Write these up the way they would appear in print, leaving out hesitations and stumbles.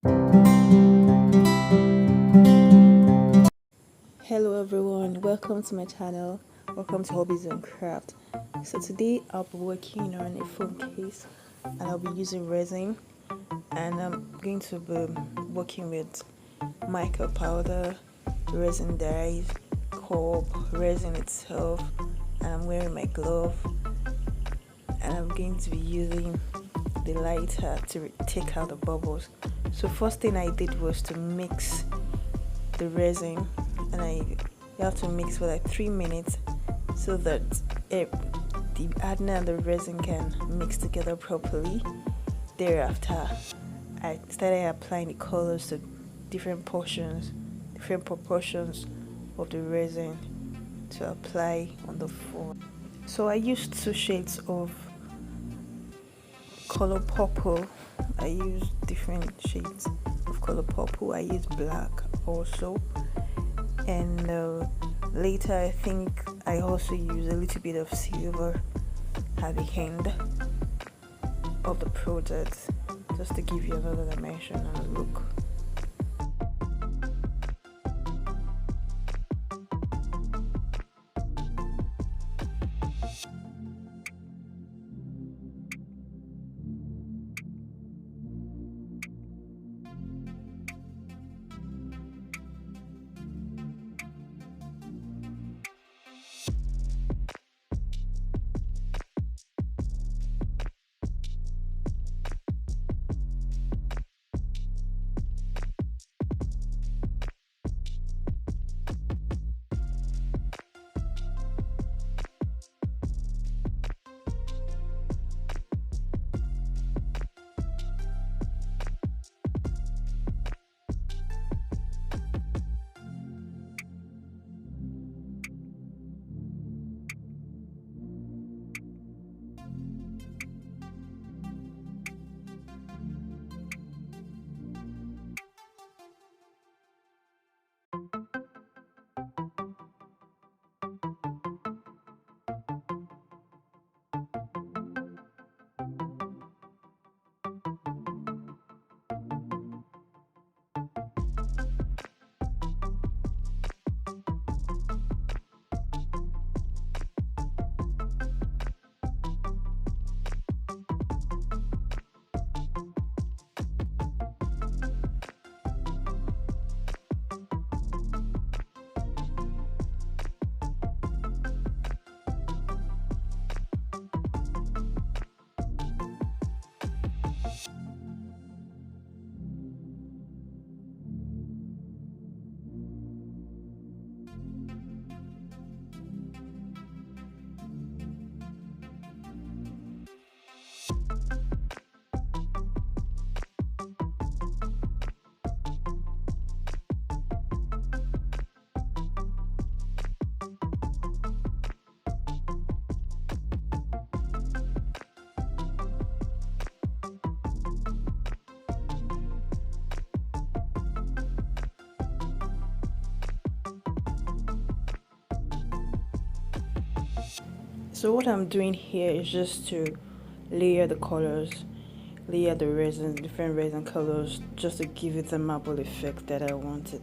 Hello everyone, welcome to my channel. Welcome to Hobbies and Craft. So today I'll be working on a phone case and I'll be using resin, and I'm going to be working with mica powder, resin dyes, cob, resin itself, and I'm wearing my glove, and I'm going to be using the lighter to take out the bubbles. So first thing I did was to mix the resin, and you have to mix for like 3 minutes so that the hardener and the resin can mix together properly. Thereafter, I started applying the colors to different portions, different proportions of the resin to apply on the phone. So I used two shades of color purple. I used different shades of color purple. I used black also, and later I think I also used a little bit of silver at the end of the product, just to give you another dimension and look. So what I'm doing here is just to layer the colors, layer the resin, different resin colors, just to give it the marble effect that I wanted.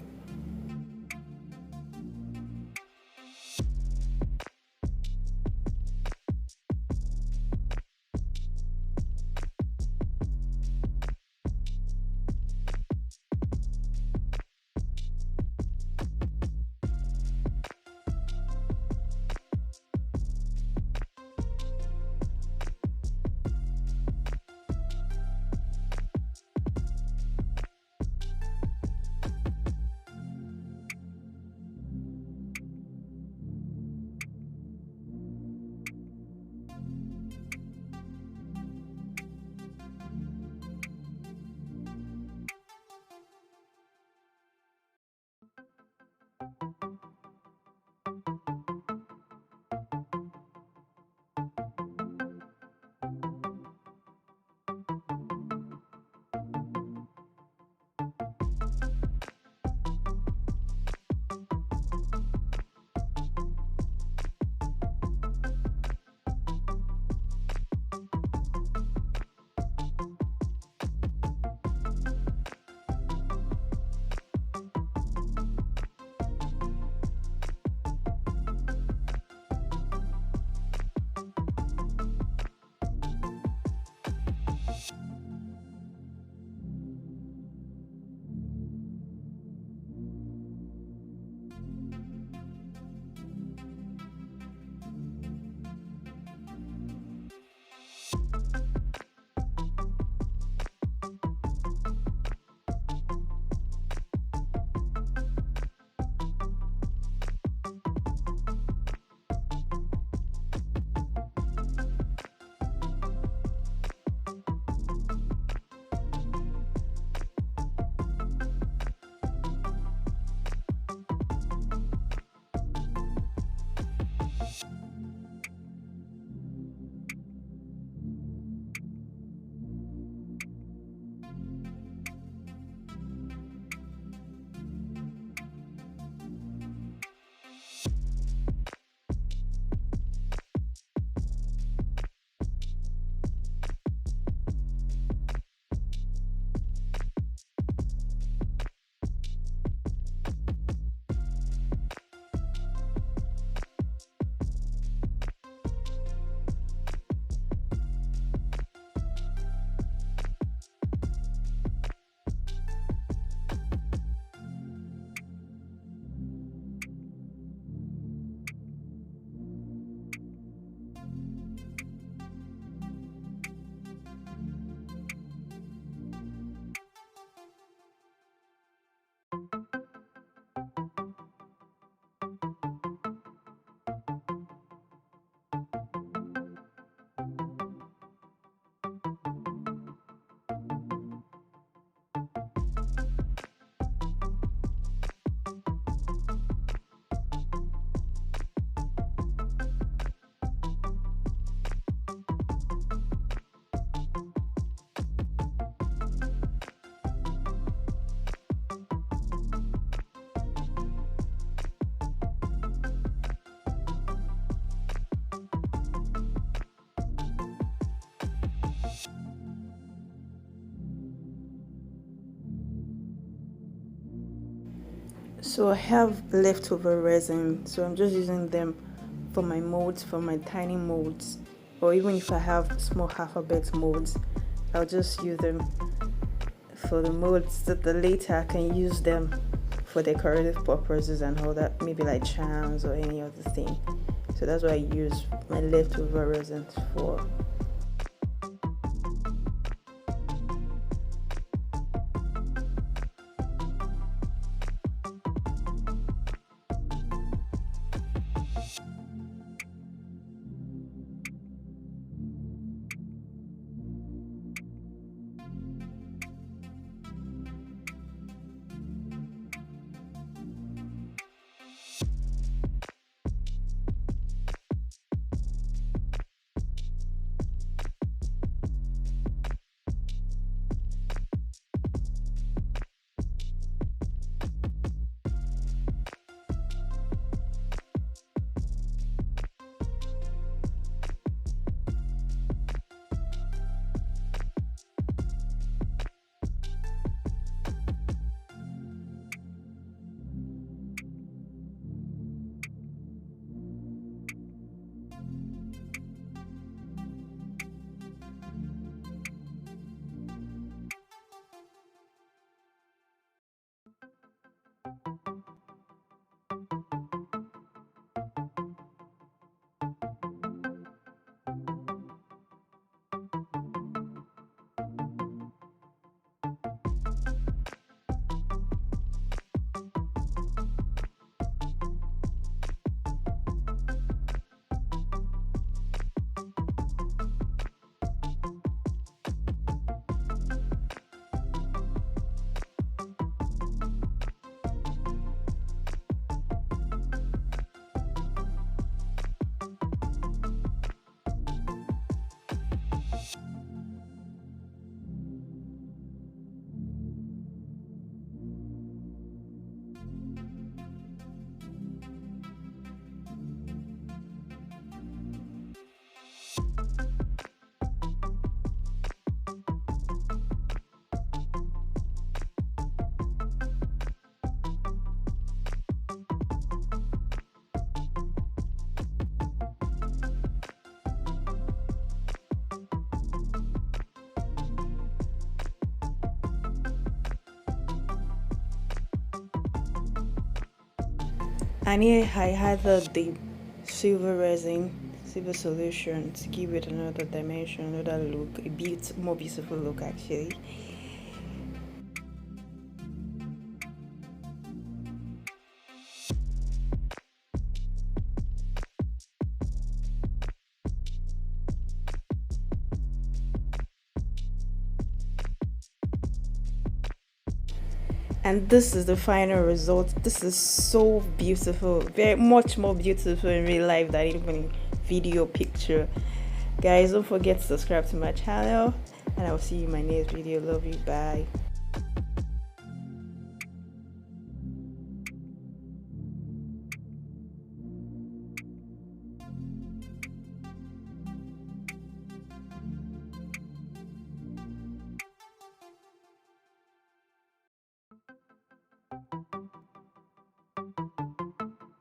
So I have leftover resin, so I'm just using them for my molds, for my tiny molds, or even if I have small alphabet molds, I'll just use them for the molds that the later I can use them for decorative purposes and all that, maybe like charms or any other thing. So that's what I use my leftover resins for. And here I had the silver resin, silver solution to give it another dimension, another look, a bit more beautiful look actually. And this is the final result. This is so beautiful, very much more beautiful in real life than even in video picture. Guys, don't forget to subscribe to my channel, and I will see you in my next video. Love you, bye.